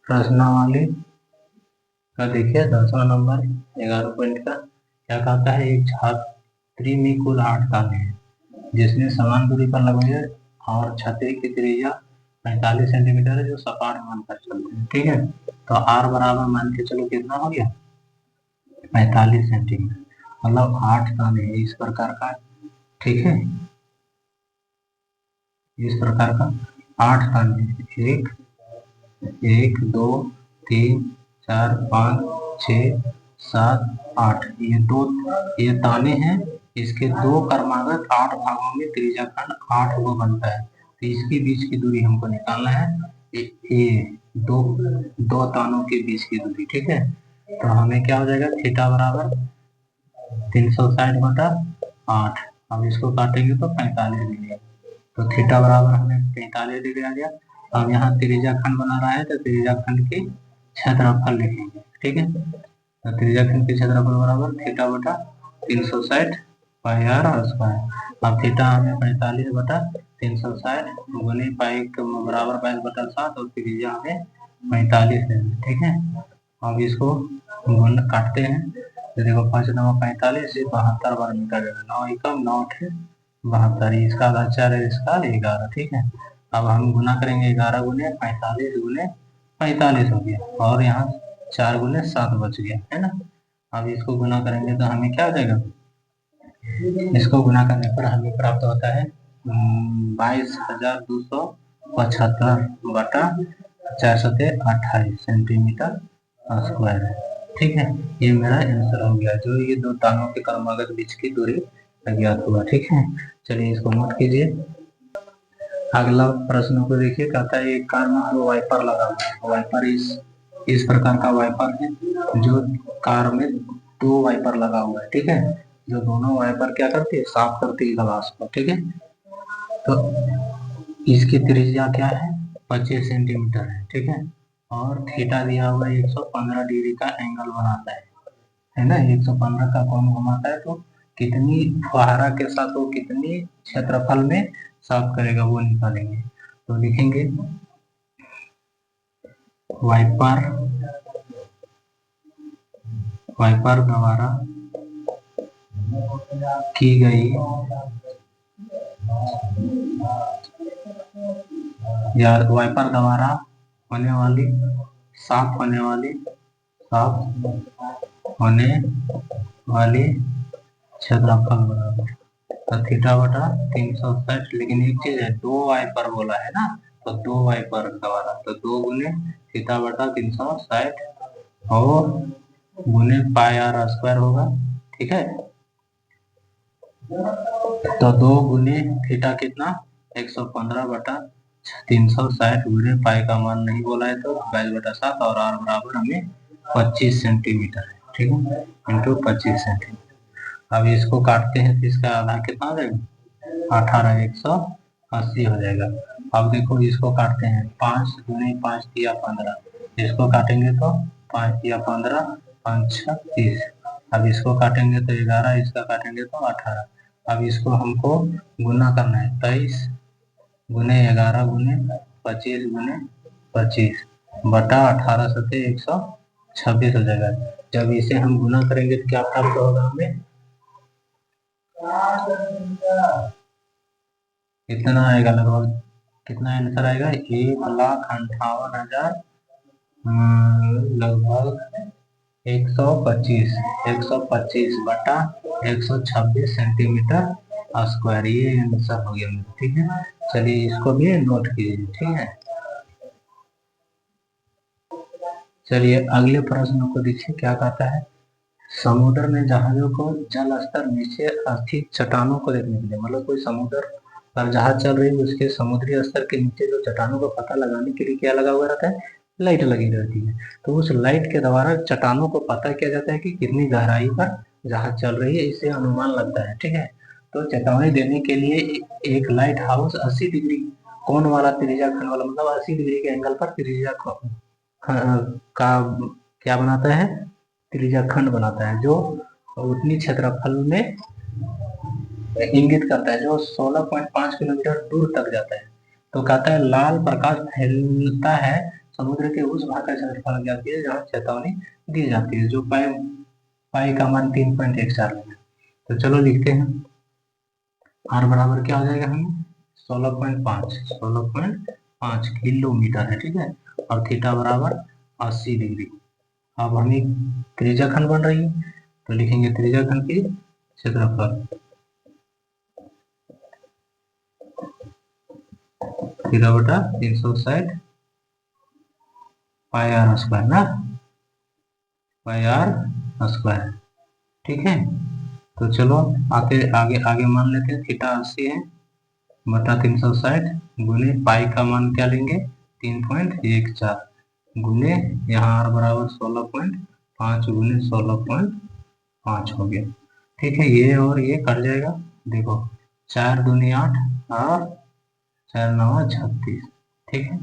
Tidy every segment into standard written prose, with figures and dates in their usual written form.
प्रश्नावली का देखिए 10वां नंबर 11 पॉइंट का क्या कहता है। एक छतरी में कुल 8 ताले हैं जिसमें समान दूरी पर लगे और छतरी की त्रिज्या 45 सेंटीमीटर है जो सपाट मानकर चलते हैं। ठीक है, तो आर बराबर मान के चलो कितना हो गया 45 सेंटीमीटर, मतलब 8 ताले हैं इस प्रकार का। ठीक है, इस प्रकार का 8 ताले, एक एक दो तीन चार पाँच छः सात आठ, ये ताने हैं। इसके दो क्रमागत 8 भागों में त्रिज्याखंड 8 वो बनता है, तो इसके बीच की दूरी हमको निकालना है। ये दो तानों के बीच की दूरी। ठीक है, तो हमें क्या हो जाएगा थीटा बराबर 360/8। अब इसको काटेंगे तो 45 डिग्री, तो थीटा बराबर हमें 45 डिग्री आ गया। अब यहाँ त्रिज्याखंड बना रहा है तो त्रिज्याखंड की क्षेत्रफल लिखेंगे। ठीक है, तो त्रिज्याखंड की क्षेत्रफल बराबर थीटा बटा 360 पाई आर स्क्वायर। अब थीटा हमें 45/360 गुने पाई बराबर 22/7 और त्रिज्या हमें 45 है। ठीक है, अब इसको गुण काटते हैं तो देखो 5 9 45, 72 बार मीटर देगा, 9 एकम 9 72, इसका आधा 4 है, इसका 11। ठीक है, अब हम गुना करेंगे 11 गुने 45 गुने 45 हो गया, और यहाँ 4 गुने 7 बच गया है ना। अब इसको गुना करेंगे तो हमें क्या हो जाएगा, इसको गुना करने पर हमें प्राप्त होता है 22,275 बटा 428 सेंटीमीटर स्क्वायर है। ठीक है, ये मेरा आंसर हो गया, जो ये दो तानों के क्रमागत बीच की दूरी अज्ञात हुआ। ठीक है, चलिए इसको नोट कीजिए। अगला प्रश्न को देखिए, कहता है एक कार में 2 वाइपर लगा हुआ है। वाइपर इस प्रकार का वाइपर है जो कार में 2 वाइपर लगा हुआ है। ठीक है, जो दोनों वाइपर क्या करती है, साफ करती है ग्लास को। ठीक है, तो इसकी त्रिज्या क्या है 25 सेंटीमीटर है। ठीक है, और थीटा दिया हुआ 115 डिग्री का एंगल बनाता है ना। 115 का कोण घुमाता है तो कितनी फुहारा के साथ वो कितनी क्षेत्रफल में साफ करेगा वो निकालेंगे। तो लिखेंगे वाइपर द्वारा की गई या वाइपर द्वारा होने वाली साफ होने वाली क्षेत्रफल बराबर तो थीटा बटा 360। लेकिन एक चीज है, 2 वाइपर बोला है ना, तो 2 वाइपर द्वारा तो 2 गुने थीटा बटा 360 और गुने पाई आर स्क्वायर होगा। ठीक है, तो 2 गुने थीटा कितना 115 बटा 360 गुने पाई का मान नहीं बोला है तो 22/7 और आर बराबर हमें 25 सेंटीमीटर है। ठीक है, इंटू 25 सेंटीमीटर। अब इसको काटते हैं तो इसका आधा कितना हो जाएगा 18, 180 हो जाएगा। अब देखो इसको काटते हैं 5 गुने 5 या 15, इसको काटेंगे तो 5 या 15 5 6 30। अब इसको काटेंगे तो 11, इसका काटेंगे तो 18। अब इसको हमको गुना करना है 23 गुने 11 गुने 25 गुने 25 बटा 18 सते 126 हो जाएगा। जब इसे हम गुना करेंगे तो क्या प्राप्त होगा हमें, कितना आएगा, लगभग कितना आंसर आएगा 1,58,000 लगभग 125 बटा 126 सेंटीमीटर स्क्वायर, ये आंसर हो गया मेरा। ठीक है, चलिए इसको भी नोट कीजिए। ठीक है, चलिए अगले प्रश्न को देखिए क्या कहता है। समुद्र में जहाजों को जल स्तर नीचे स्थित चट्टानों को देखने के लिए, मतलब कोई समुद्र पर जहाज चल रही है उसके समुद्री स्तर के नीचे जो चट्टानों को पता लगाने के लिए क्या लगा हुआ रहता है, लाइट लगी रहती है। तो उस लाइट के द्वारा चट्टानों को पता किया जाता है कि कितनी गहराई पर जहाज चल रही है, इससे अनुमान लगता है। ठीक है, तो चेतावनी देने के लिए एक लाइट हाउस 80 डिग्री कोण वाला त्रिज्या खंड वाला, मतलब 80 डिग्री के एंगल पर त्रिज्या का क्या बनाता है, त्रिज्या खंड बनाता है जो उतनी क्षेत्रफल में इंगित करता है जो 16.5 किलोमीटर दूर तक जाता है। तो कहता है लाल प्रकाश फैलता है समुद्र के उस भाग का क्षेत्रफल ज्ञात कीजिए जहाँ चेतावनी दी जाती है, जो पाई पाई का मान 3.14 लेना है। तो चलो लिखते हैं, आर बराबर क्या हो जाएगा हमें 16.5 किलोमीटर है, ठीक है। और थीटा बराबर 80 डिग्री। अब हमें त्रिज्या खंड बन रही है, तो लिखेंगे त्रिज्या खंड की क्षेत्रफल थीटा बटा 360 पाई आर स्क्वायर ना, पाई आर स्क्वायर, ठीक है। तो चलो आगे आगे आगे मान लेते हैं, थीटा 80 है बटा 360 गुने पाई का मान क्या लेंगे 3.14 गुने यहाँ आर बराबर 16.5 गुने 16.5 हो गया, ठीक है। ये और ये कट जाएगा, देखो 4 दूनी 8 और 4 9 36, ठीक है।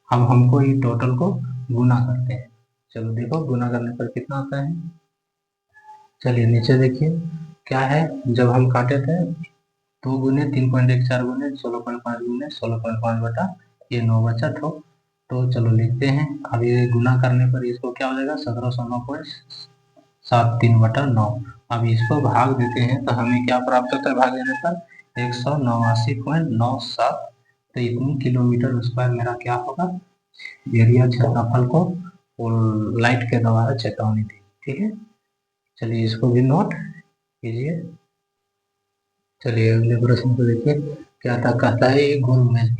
अब हमको ये टोटल को गुना करते हैं, चलो देखो गुना करने पर कितना आता है। चलिए नीचे देखिए क्या है, जब हम काटे थे 2 गुने 3.14 गुने 16.5 गुने 16.5 बटा ये 9 बचा तो चलो लिखते हैं। अब ये गुना करने पर इसको क्या हो जाएगा 1709.73 बटा 9। अब इसको भाग देते हैं तो हमें क्या प्राप्त होता है भाग देने पर 189.97, तो इतनी किलोमीटर स्क्वायर मेरा क्या होगा एरिया क्षेत्रफल को लाइट के द्वारा चेतावनी दी, ठीक है। चलिए इसको भी नोट कीजिए। चलिए अगले प्रश्न को देखिए क्या था, कहता है ये गोल मेज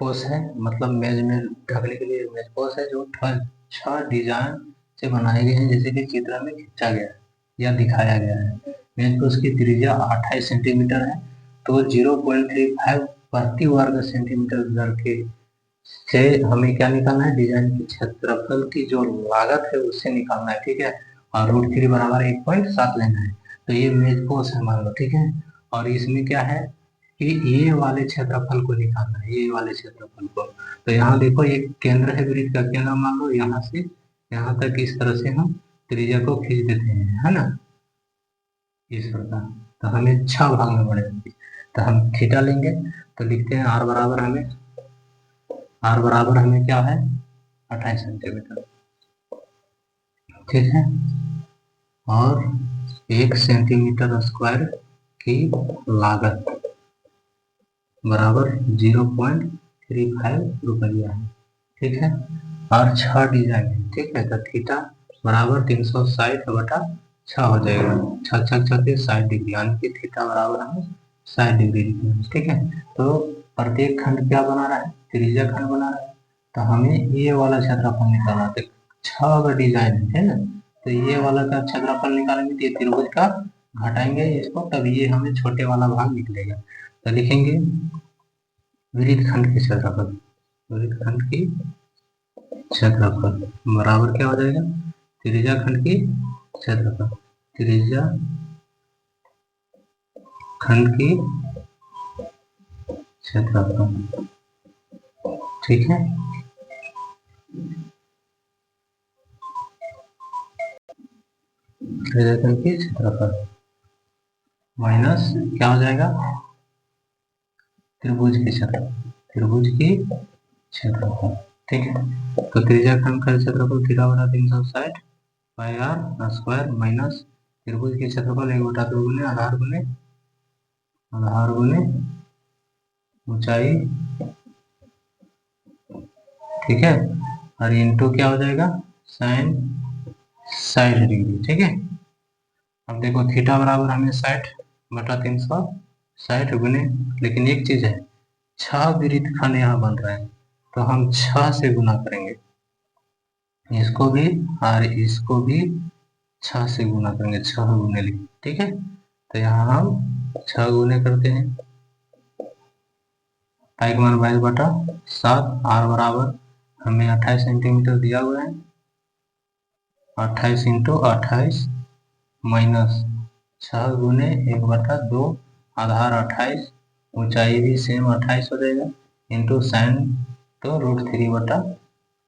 पोस है, मतलब मेज में ढकने के लिए मेज पोस है जो 6 डिजाइन से बनाए गए हैं जैसे कि चित्र में खींचा गया है या दिखाया गया है। मेज पोस की त्रिज्या 28 सेंटीमीटर है, तो 0.35 प्रति वर्ग सेंटीमीटर दर के से हमें क्या निकालना है डिजाइन के क्षेत्रफल की जो लागत है उससे निकालना है, ठीक है। और √3 बराबर 1.7 लेना है, तो ये मेज पोस है मान लो, ठीक है। और इसमें क्या है कि ये वाले क्षेत्रफल को निकालना है, ये वाले क्षेत्रफल को। तो यहाँ देखो एक केंद्र है वृत्त का, केंद्र मान लो यहाँ से यहाँ तक इस तरह से हम त्रिज्या को खींच देते हैं, है ना, इस प्रकार। तो हमें 6 भाग में बढ़ेंगे, तो हम थीटा लेंगे, तो लिखते हैं आर बराबर हमें क्या है 28 सेंटीमीटर, ठीक है। और 1 सेंटीमीटर स्क्वायर की लागत बराबर 0.35 रुपया है, ठीक है। और 6 डिजाइन है, ठीक है। तो थीटा बराबर 360 बटा 6 हो जाएगा, 6 के 60 डिग्री, यानी कि थीटा बराबर हमें 60 डिग्री लिखना है, ठीक है। तो प्रत्येक खंड क्या बना रहा है त्रिज्या खंड बना रहा है, तो हमें ये वाला क्षेत्रफल निकालना है। 6 अगर डिजाइन है ना, तो ये वाला का क्षेत्रफल निकालेंगे तो ये त्रिभुज का घटाएंगे इसको, तब ये हमें छोटे वाला भाग निकलेगा। तो लिखेंगे वृत्त खंड की क्षेत्रफल, वृत्त खंड की क्षेत्रफल बराबर क्या हो जाएगा त्रिज्या खंड की क्षेत्रफल, त्रिज्या खंड की क्षेत्रफल, ठीक है। त्रिज्या खंड की क्षेत्रफल माइनस क्या हो जाएगा त्रिभुज की क्षेत्रफल, त्रिभुज की क्षेत्रफल, ठीक है। तो त्रिज्या खंड का क्षेत्रफल थीटा बटा 360 पाई आर स्क्वायर माइनस त्रिभुज के क्षेत्रफल 1/2 गुने आधार गुने ऊंचाई, ठीक है। और इंटू क्या हो जाएगा साइन 60 डिग्री, ठीक है। अब देखो थीटा बराबर हमें 60 बटा 360 गुने, लेकिन एक चीज है 6 वृत्त खंड यहाँ बन रहे हैं, तो हम 6 से गुना करेंगे, इसको भी और इसको भी 6 से गुना करेंगे, 6 गुने लिखेंगे, ठीक है। तो यहाँ हम 6 गुने करते हैं, पाई का मान 22/7, आर बराबर हमें 28 सेंटीमीटर दिया हुआ है, 28 इंटू 28 माइनस 6 गुने 1/2 आधार 28, ऊंचाई भी सेम 28 हो जाएगा, इंटू साइन तो √3/2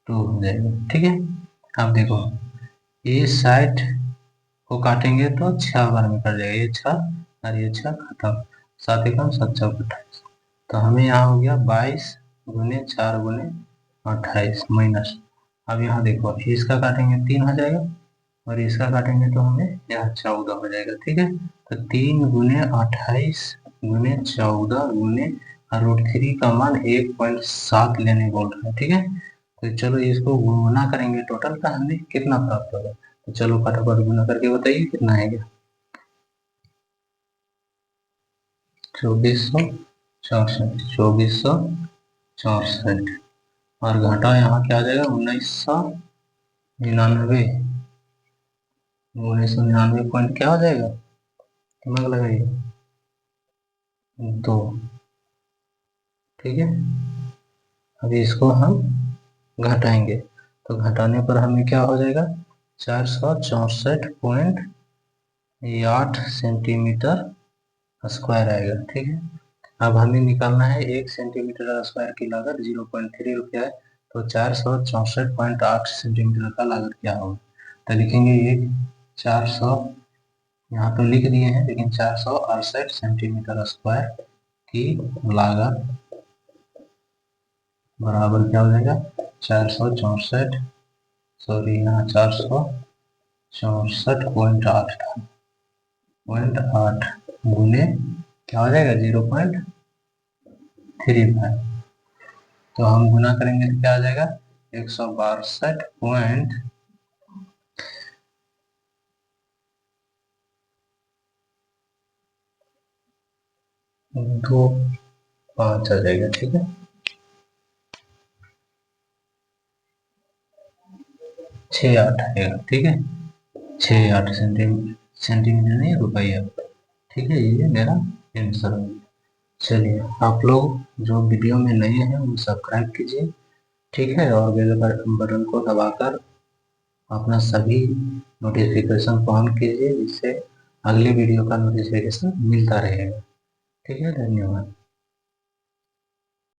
हो जाएगा, ठीक है। अब देखो ये 60 को काटेंगे तो 6 बार में कट जाएगा, ये 6 और ये 6 खत्म, 7 एकम 7 चौक 28, तो हमें यहाँ हो गया 22 गुने 4 गुने 28 माइनस, अब यहाँ देखो इसका काटेंगे 3 हो जाएगा और इसका काटेंगे तो हमें यहाँ 14 हो जाएगा। ठीक है, तो 3 गुने 28 गुने 14 गुने √3 का मान 1.7 लेने बोल रहे हैं। ठीक है, तो चलो इसको गुना करेंगे, टोटल का हमें कितना प्राप्त होगा। तो चलो फटाफट गुना करके बताइए कितना आएगा। 2464, 2464 और घाटा यहाँ क्या आ जाएगा 1999, 1999 पॉइंट क्या हो जाएगा, दिमाग लगाइए, 2। ठीक है, अभी इसको हम घटाएंगे तो घटाने पर हमें क्या हो जाएगा 464.8 सेंटीमीटर स्क्वायर आएगा। ठीक है, अब हमें निकालना है 1 सेंटीमीटर स्क्वायर की लागत 0.3 रुपया है, तो 464.8 सेंटीमीटर का लागत क्या होगा। तो लिखेंगे ये 400, यहाँ तो लिख दिए हैं लेकिन 468 सेंटीमीटर स्क्वायर की लागत बराबर क्या हो जाएगा 464, सॉरी यहाँ 464.8 था, 0.8 गुने क्या हो जाएगा 0.35, तो हम गुना करेंगे तो क्या आ जाएगा 162.25 आ जाएगा। ठीक है, 68 आएगा। ठीक है, 68 सेंटीमीटर नहीं रुपया। ठीक है, ये मेरा आंसर है। चलिए आप लोग जो वीडियो में नए हैं वो सब्सक्राइब कीजिए। ठीक है, और बेल बटन को दबाकर अपना सभी नोटिफिकेशन को ऑन कीजिए, जिससे अगले वीडियो का नोटिफिकेशन मिलता रहेगा। ठीक है, धन्यवाद।